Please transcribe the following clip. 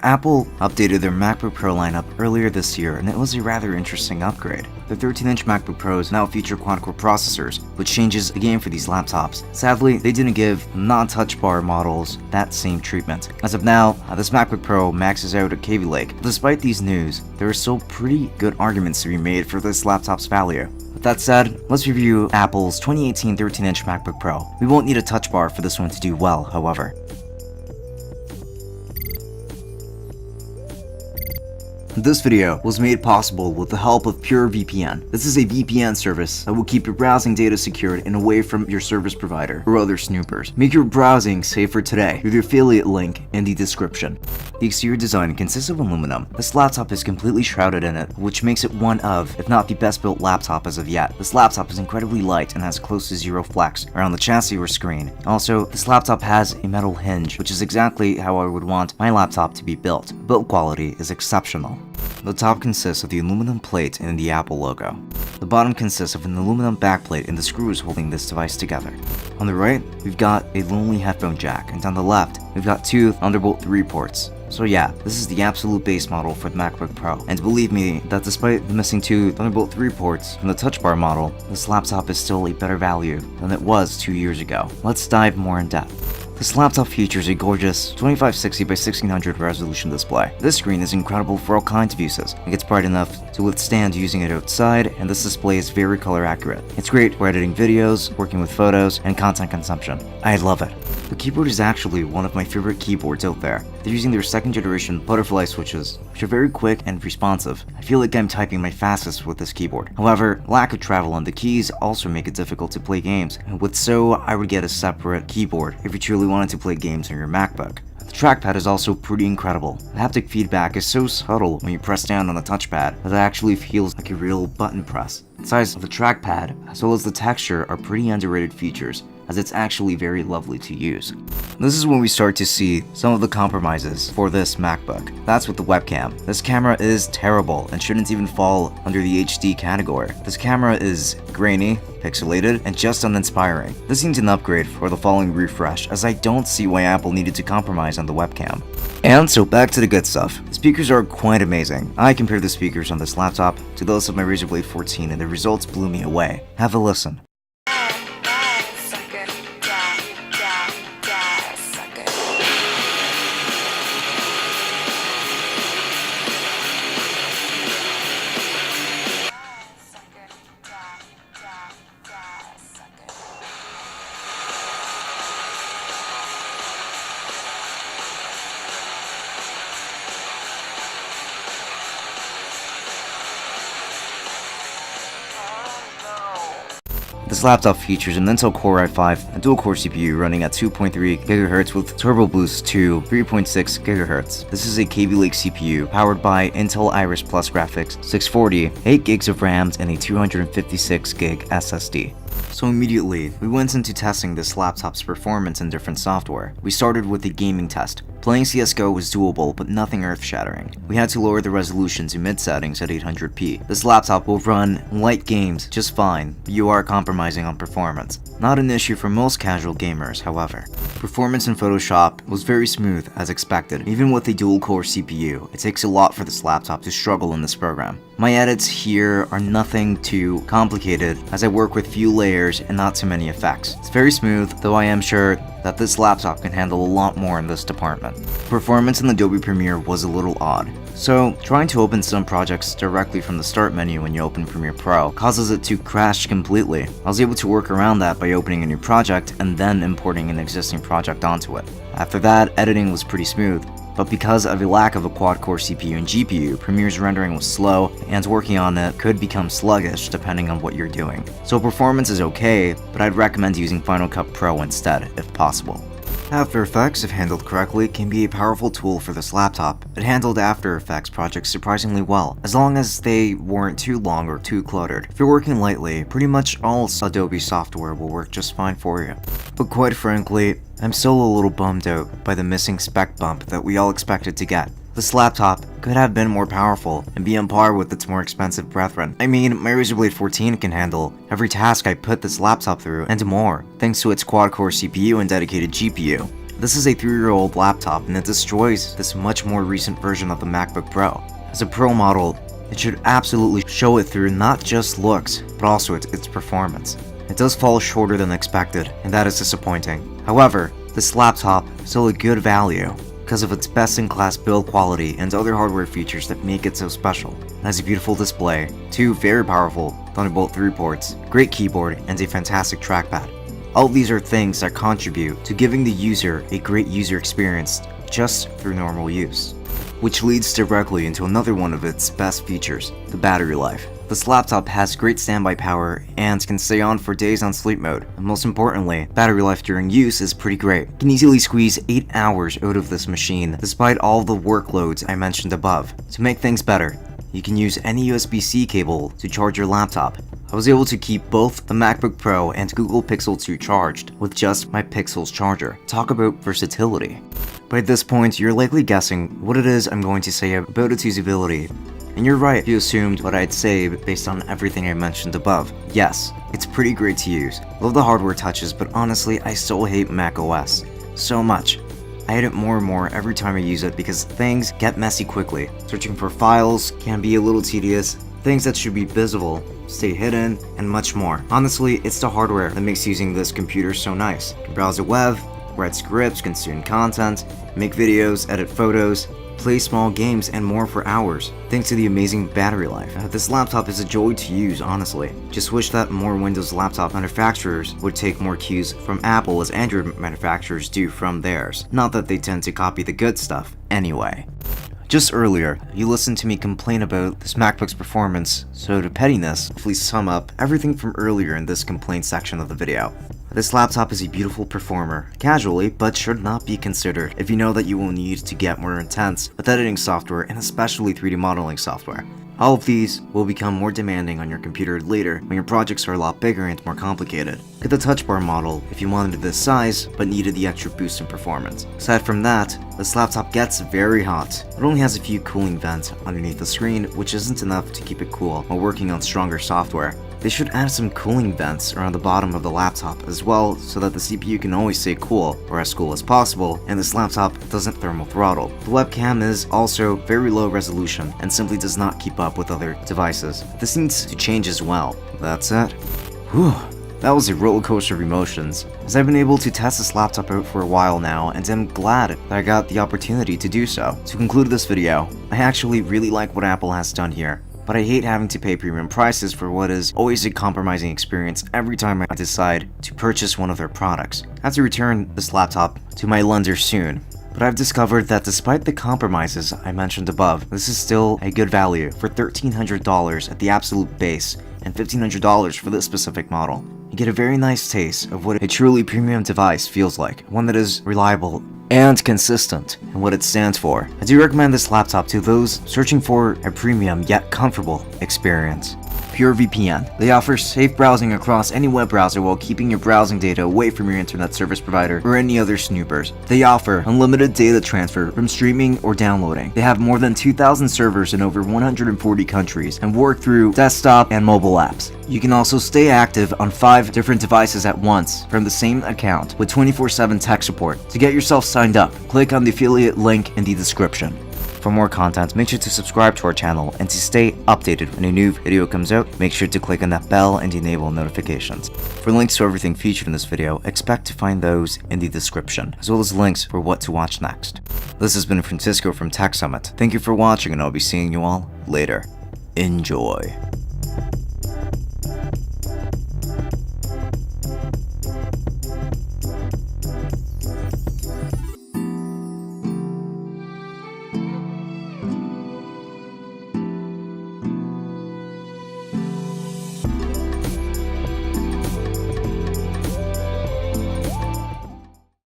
Apple updated their MacBook Pro lineup earlier this year, and it was a rather interesting upgrade. The 13-inch MacBook Pros now feature quad-core processors, which changes the game for these laptops. Sadly, they didn't give non-Touchbar models that same treatment. As of now, this MacBook Pro maxes out at Kaby Lake. Despite these news, there are still pretty good arguments to be made for this laptop's value. With that said, let's review Apple's 2018 13-inch MacBook Pro. We won't need a touch bar for this one to do well, however. This video was made possible with the help of PureVPN. This is a VPN service that will keep your browsing data secured and away from your service provider or other snoopers. Make your browsing safer today with the affiliate link in the description. The exterior design consists of aluminum. This laptop is completely shrouded in it, which makes it one of, if not the best built laptop as of yet. This laptop is incredibly light and has close to zero flex around the chassis or screen. Also, this laptop has a metal hinge, which is exactly how I would want my laptop to be built. Build quality is exceptional. The top consists of the aluminum plate and the Apple logo. The bottom consists of an aluminum backplate and the screws holding this device together. On the right, we've got a lonely headphone jack, and on the left, we've got two Thunderbolt 3 ports. So yeah, this is the absolute base model for the MacBook Pro, and believe me that despite the missing two Thunderbolt 3 ports from the Touch Bar model, this laptop is still a better value than it was 2 years ago. Let's dive more in depth. This laptop features a gorgeous 2560 by 1600 resolution display. This screen is incredible for all kinds of uses. It gets bright enough to withstand using it outside, and this display is very color accurate. It's great for editing videos, working with photos, and content consumption. I love it. The keyboard is actually one of my favorite keyboards out there. They're using their second generation butterfly switches, which are very quick and responsive. I feel like I'm typing my fastest with this keyboard. However, lack of travel on the keys also make it difficult to play games, and with so, I would get a separate keyboard if you truly wanted to play games on your MacBook. The trackpad is also pretty incredible. The haptic feedback is so subtle when you press down on the touchpad that it actually feels like a real button press. The size of the trackpad, as well as the texture, are pretty underrated features, as it's actually very lovely to use. This is when we start to see some of the compromises for this MacBook. That's with the webcam. This camera is terrible and shouldn't even fall under the HD category. This camera is grainy, pixelated, and just uninspiring. This needs an upgrade for the following refresh, as I don't see why Apple needed to compromise on the webcam. And so back to the good stuff. The speakers are quite amazing. I compared the speakers on this laptop to those of my Razer Blade 14 and the results blew me away. Have a listen. This laptop features an Intel Core i5, a dual-core CPU running at 2.3 GHz with turbo boost to 3.6 GHz. This is a Kaby Lake CPU powered by Intel Iris Plus graphics, 640, 8 gigs of RAM, and a 256 gig SSD. So immediately, we went into testing this laptop's performance in different software. We started with a gaming test. Playing CSGO was doable, but nothing earth-shattering. We had to lower the resolution to mid-settings at 800p. This laptop will run light games just fine, but you are compromising on performance. Not an issue for most casual gamers, however. Performance in Photoshop was very smooth as expected. Even with a dual-core CPU, it takes a lot for this laptop to struggle in this program. My edits here are nothing too complicated, as I work with few layers and not too many effects. It's very smooth, though I am sure that this laptop can handle a lot more in this department. Performance in Adobe Premiere was a little odd. So, trying to open some projects directly from the start menu when you open Premiere Pro causes it to crash completely. I was able to work around that by opening a new project and then importing an existing project onto it. After that, editing was pretty smooth. But because of a lack of a quad-core CPU and GPU, Premiere's rendering was slow, and working on it could become sluggish depending on what you're doing. So performance is okay, but I'd recommend using Final Cut Pro instead, if possible. After Effects, if handled correctly, can be a powerful tool for this laptop. It handled After Effects projects surprisingly well, as long as they weren't too long or too cluttered. If you're working lightly, pretty much all Adobe software will work just fine for you. But quite frankly, I'm still a little bummed out by the missing spec bump that we all expected to get. This laptop could have been more powerful and be on par with its more expensive brethren. I mean, my Razer Blade 14 can handle every task I put this laptop through and more, thanks to its quad-core CPU and dedicated GPU. This is a 3-year-old laptop and it destroys this much more recent version of the MacBook Pro. As a Pro model, it should absolutely show it through not just looks, but also its performance. It does fall shorter than expected, and that is disappointing. However, this laptop is still a good value because of its best-in-class build quality and other hardware features that make it so special. It has a beautiful display, 2 very powerful Thunderbolt 3 ports, great keyboard, and a fantastic trackpad. All of these are things that contribute to giving the user a great user experience just through normal use. Which leads directly into another one of its best features, the battery life. This laptop has great standby power and can stay on for days on sleep mode. And most importantly, battery life during use is pretty great. You can easily squeeze 8 hours out of this machine despite all the workloads I mentioned above. To make things better, you can use any USB-C cable to charge your laptop. I was able to keep both the MacBook Pro and Google Pixel 2 charged with just my Pixel's charger. Talk about versatility. By this point, you're likely guessing what it is I'm going to say about its usability. And you're right if you assumed what I'd say based on everything I mentioned above. Yes, it's pretty great to use. Love the hardware touches, but honestly, I still hate macOS so much. I hate it more and more every time I use it because things get messy quickly. Searching for files can be a little tedious, things that should be visible stay hidden, and much more. Honestly, it's the hardware that makes using this computer so nice. You can browse the web, write scripts, consume content, make videos, edit photos, play small games, and more for hours, thanks to the amazing battery life. This laptop is a joy to use, honestly. Just wish that more Windows laptop manufacturers would take more cues from Apple as Android manufacturers do from theirs. Not that they tend to copy the good stuff, anyway. Just earlier, you listened to me complain about this MacBook's performance, so to pettiness, please sum up everything from earlier in this complaint section of the video. This laptop is a beautiful performer, casually, but should not be considered if you know that you will need to get more intense with editing software and especially 3D modeling software. All of these will become more demanding on your computer later when your projects are a lot bigger and more complicated. Get the Touchbar model if you wanted this size but needed the extra boost in performance. Aside from that, this laptop gets very hot. It only has a few cooling vents underneath the screen, which isn't enough to keep it cool while working on stronger software. They should add some cooling vents around the bottom of the laptop as well so that the CPU can always stay cool, or as cool as possible, and this laptop doesn't thermal throttle. The webcam is also very low resolution and simply does not keep up with other devices. This needs to change as well. That's it. Whew. That was a roller coaster of emotions, as I've been able to test this laptop out for a while now, and I'm glad that I got the opportunity to do so. To conclude this video, I actually really like what Apple has done here, but I hate having to pay premium prices for what is always a compromising experience every time I decide to purchase one of their products. I have to return this laptop to my lender soon, but I've discovered that despite the compromises I mentioned above, this is still a good value for $1,300 at the absolute base and $1,500 for this specific model. You get a very nice taste of what a truly premium device feels like, one that is reliable and consistent in what it stands for. I do recommend this laptop to those searching for a premium yet comfortable experience. PureVPN. They offer safe browsing across any web browser while keeping your browsing data away from your internet service provider or any other snoopers. They offer unlimited data transfer from streaming or downloading. They have more than 2,000 servers in over 140 countries and work through desktop and mobile apps. You can also stay active on 5 different devices at once from the same account with 24/7 tech support. To get yourself signed up, click on the affiliate link in the description. For more content, make sure to subscribe to our channel, and to stay updated when a new video comes out, make sure to click on that bell and enable notifications. For links to everything featured in this video, expect to find those in the description, as well as links for what to watch next. This has been Francisco from Tech Summit. Thank you for watching, and I'll be seeing you all later. Enjoy.